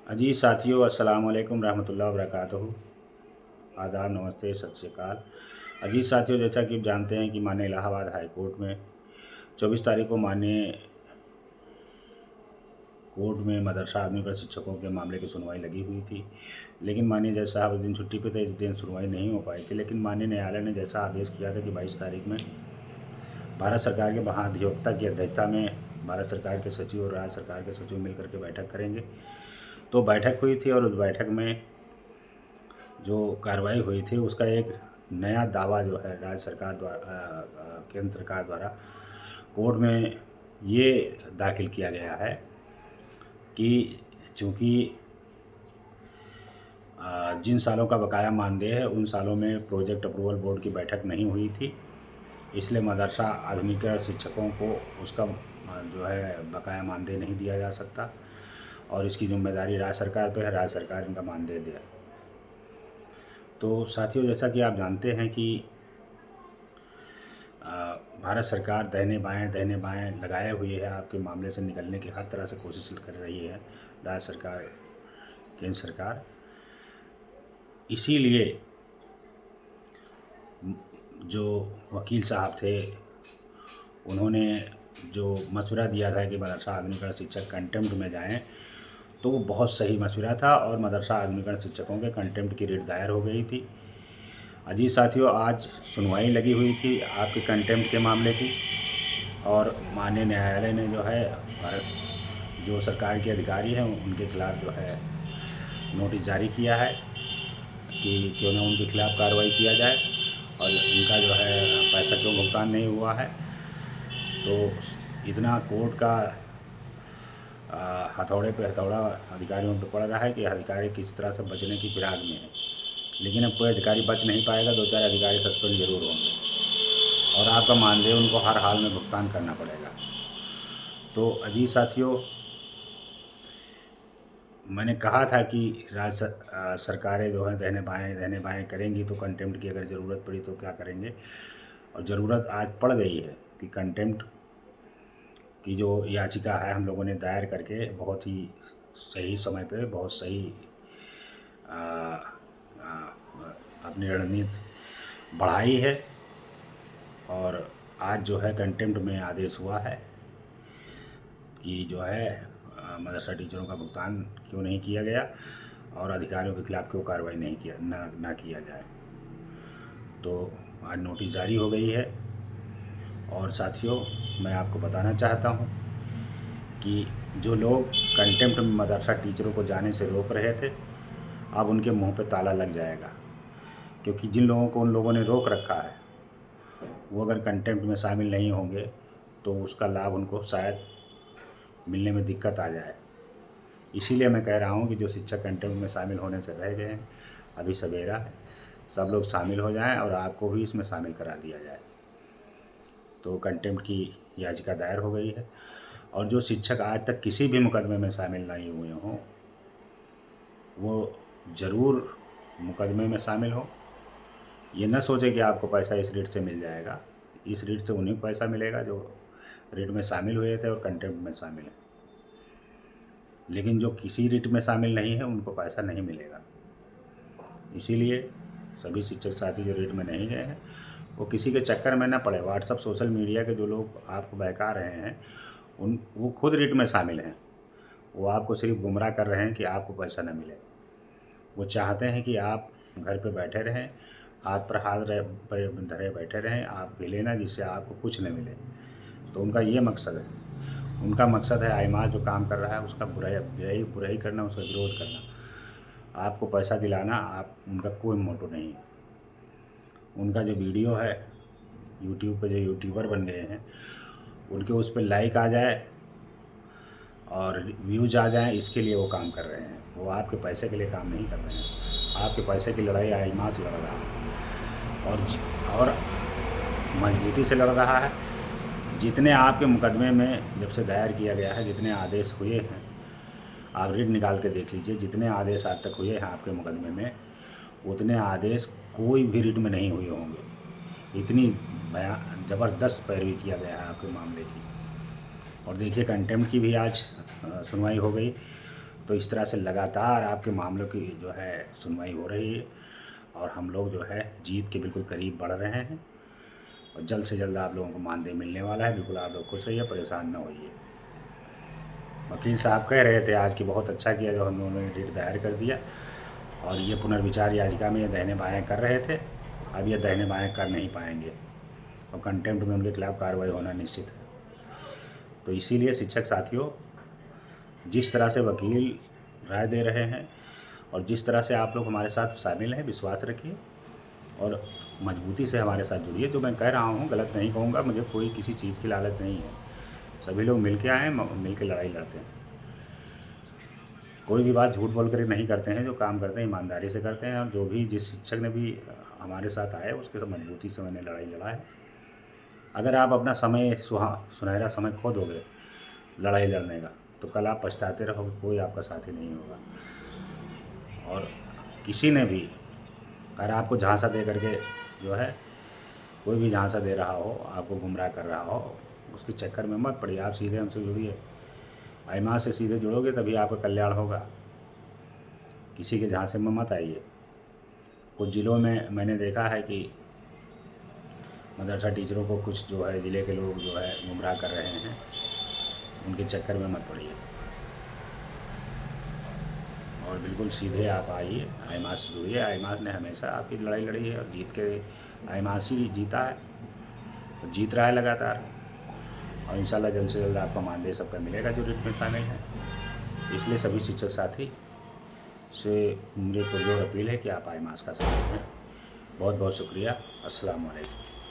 अजी साथियों, अस्सलाम वालेकुम रहमतुल्लाहि व बरकातहू। आदाब, नमस्ते, सत श्री अकाल। अजी साथियों, जैसा कि आप जानते हैं कि माननीय इलाहाबाद हाई कोर्ट में 24 तारीख को माननीय कोर्ट में मदरसा आदमीगढ़ शिक्षकों के मामले की सुनवाई लगी हुई थी। लेकिन माननीय जज साहब उस दिन छुट्टी पे थे, इस दिन सुनवाई नहीं हो पाई थी। लेकिन माननीय न्यायालय ने जैसा आदेश किया था कि 22 तारीख में भारत सरकार के महाधिवक्ता की अध्यक्षता में भारत सरकार के सचिव और राज्य सरकार के सचिव मिलकर के बैठक करेंगे। तो बैठक हुई थी और उस बैठक में जो कार्रवाई हुई थी उसका एक नया दावा जो है राज्य सरकार द्वारा केंद्र सरकार द्वारा कोर्ट में ये दाखिल किया गया है कि चूँकि जिन सालों का बकाया मानदेय है उन सालों में प्रोजेक्ट अप्रूवल बोर्ड की बैठक नहीं हुई थी, इसलिए मदरसा आधुनिकीकरण शिक्षकों को उसका जो है बकाया मानदेय नहीं दिया जा सकता और इसकी जिम्मेदारी राज्य सरकार पर है, राज्य सरकार इनका मानदेय दे। तो साथियों, जैसा कि आप जानते हैं कि भारत सरकार दाहिने बाएं लगाए हुए है, आपके मामले से निकलने की हर तरह से कोशिश कर रही है राज्य सरकार, केंद्र सरकार। इसीलिए जो वकील साहब थे उन्होंने जो मशवरा दिया था कि मदरसा आधुनिकीकरण शिक्षक कंटेम्प्ट में जाएं, तो वो बहुत सही मशवरा था और मदरसा आधुनिकीकरण शिक्षकों के कंटेम्प्ट की रिट दायर हो गई थी। अजी साथियों, आज सुनवाई लगी हुई थी आपके कंटेम्प्ट के मामले की और माननीय न्यायालय ने जो है भारत जो सरकार के अधिकारी हैं उनके खिलाफ़ जो है नोटिस जारी किया है कि क्यों ना उनके खिलाफ़ कार्रवाई किया जाए और उनका जो है पैसा क्यों भुगतान नहीं हुआ है। तो इतना कोर्ट का हथौड़े पे हथौड़ा अधिकारियों पे पड़ रहा है कि अधिकारी किस तरह से बचने की फिराक में है, लेकिन अब कोई अधिकारी बच नहीं पाएगा। 2-4 अधिकारी सस्पेंड जरूर होंगे और आपका मानदेय उनको हर हाल में भुगतान करना पड़ेगा। तो अजीज साथियों, मैंने कहा था कि सरकारें जो है दाहिने बाएं करेंगी, तो कंटेम्प्ट की अगर ज़रूरत पड़ी तो क्या करेंगे, और ज़रूरत आज पड़ गई है कि कंटेम्प्ट की जो याचिका है हम लोगों ने दायर करके बहुत ही सही समय पे बहुत सही अपनी रणनीति बढ़ाई है और आज जो है कंटेम्प्ट में आदेश हुआ है कि जो है मदरसा टीचरों का भुगतान क्यों नहीं किया गया और अधिकारियों के खिलाफ़ क्यों कार्रवाई नहीं किया ना किया जाए। तो आज नोटिस जारी हो गई है। और साथियों, मैं आपको बताना चाहता हूँ कि जो लोग कंटेम्प्ट में मदरसा टीचरों को जाने से रोक रहे थे, अब उनके मुंह पे ताला लग जाएगा, क्योंकि जिन लोगों को उन लोगों ने रोक रखा है वो अगर कंटेम्प्ट में शामिल नहीं होंगे तो उसका लाभ उनको शायद मिलने में दिक्कत आ जाए। इसीलिए मैं कह रहा हूँ कि जो शिक्षक कंटेम्प्ट में शामिल होने से रह गए हैं, अभी सवेरा है, सब लोग शामिल हो जाएं और आपको भी इसमें शामिल करा दिया जाए। तो कंटेम्प्ट की याचिका दायर हो गई है और जो शिक्षक आज तक किसी भी मुकदमे में शामिल नहीं हुए हों वो ज़रूर मुकदमे में शामिल हो। ये न सोचे कि आपको पैसा इस रेट से मिल जाएगा। इस रेट से उन्हें पैसा मिलेगा जो रेट में शामिल हुए थे और कंटेम्प्ट में शामिल हैं, लेकिन जो किसी रेट में शामिल नहीं है उनको पैसा नहीं मिलेगा। इसीलिए सभी शिक्षक साथी जो रेट में नहीं गए हैं वो किसी के चक्कर में ना पड़े। व्हाट्सअप सोशल मीडिया के जो लोग आपको बहका रहे हैं वो खुद रेट में शामिल हैं। वो आपको सिर्फ गुमराह कर रहे हैं कि आपको पैसा न मिले। वो चाहते हैं कि आप घर पे बैठे रहें, हाथ पर हाथ धरे बैठे रहें, आप हिले ना, जिससे आपको कुछ न मिले। तो उनका ये मकसद है। उनका मकसद है आइमास जो काम कर रहा है उसका बुराई करना, उसका विरोध करना, आपको पैसा दिलाना। आप उनका कोई मोटो नहीं है। उनका जो वीडियो है यूट्यूब पे, जो यूट्यूबर बन गए हैं, उनके उस पर लाइक आ जाए और व्यूज आ जाएं, इसके लिए वो काम कर रहे हैं। वो आपके पैसे के लिए काम नहीं कर रहे हैं। आपके पैसे की लड़ाई आइमास लड़ रहा है और मजबूती से लड़ रहा है। जितने आपके मुकदमे में जब से दायर किया गया है, जितने आदेश हुए हैं, आप रीड निकाल के देख लीजिए, जितने आदेश आज तक हुए हैं आपके मुकदमे में, उतने आदेश कोई भी रीड में नहीं हुए होंगे। इतनी ज़बरदस्त पैरवी किया गया है आपके मामले की। और देखिए, कंटेम्प्ट की भी आज सुनवाई हो गई तो इस तरह से लगातार आपके मामलों की जो है सुनवाई हो रही है और हम लोग जो है जीत के बिल्कुल करीब बढ़ रहे हैं और जल्द से जल्द आप लोगों को मानदेय मिलने वाला है। बिल्कुल आप लोग खुश रहिए, परेशान न होइए। वकील साहब कह रहे थे आज कि बहुत अच्छा किया जो हम लोगों ने रिट दायर कर दिया और ये पुनर्विचार याचिका में ये दाहिने बाएँ कर रहे थे, अब ये दाहिने बाएँ कर नहीं पाएंगे और कंटेम्प्ट में उनके खिलाफ़ कार्रवाई होना निश्चित है। तो इसीलिए शिक्षक साथियों, जिस तरह से वकील राय दे रहे हैं और जिस तरह से आप लोग हमारे साथ शामिल हैं, विश्वास रखिए और मजबूती से हमारे साथ जुड़िए। जो मैं कह रहा हूँ गलत नहीं कहूँगा, मुझे कोई किसी चीज़ की लालच नहीं है। सभी लोग मिल के आए, मिल के लड़ाई लड़ते हैं। कोई भी बात झूठ बोल कर नहीं करते हैं, जो काम करते हैं ईमानदारी से करते हैं। और जो भी जिस शिक्षक ने भी हमारे साथ आए उसके साथ मजबूती से मैंने लड़ाई लड़ा है। अगर आप अपना समय सुनहरा समय खो दोगे लड़ाई लड़ने का, तो कल आप पछताते रहोगे, कोई आपका साथी नहीं होगा। और किसी ने भी अगर आपको झांसा दे करके जो है कोई भी झांसा दे रहा हो, आपको गुमराह कर रहा हो, उसके चक्कर में मत पड़िए। आप सीधे हमसे जुड़िए, आईमा से सीधे जुड़ोगे तभी आपका कल्याण होगा। किसी के झांसे में मत आइए। कुछ ज़िलों में मैंने देखा है कि मदरसा टीचरों को कुछ जो है ज़िले के लोग जो है गुमराह कर रहे हैं, उनके चक्कर में मत पड़िए और बिल्कुल सीधे आप आइए, आईमास से जुड़िए। आईमास ने हमेशा आपकी लड़ाई लड़ी है और जीत के आईमास ही जीता है और जीत रहा है लगातार। और इंशाल्लाह जल्द से जल्द आपका मानदेय सबका मिलेगा जो रिट में शामिल है। इसलिए सभी शिक्षक साथी से मेरी पुरजोर अपील है कि आप आईमास का साथ दें। बहुत बहुत शुक्रिया। अस्सलाम वालेकुम।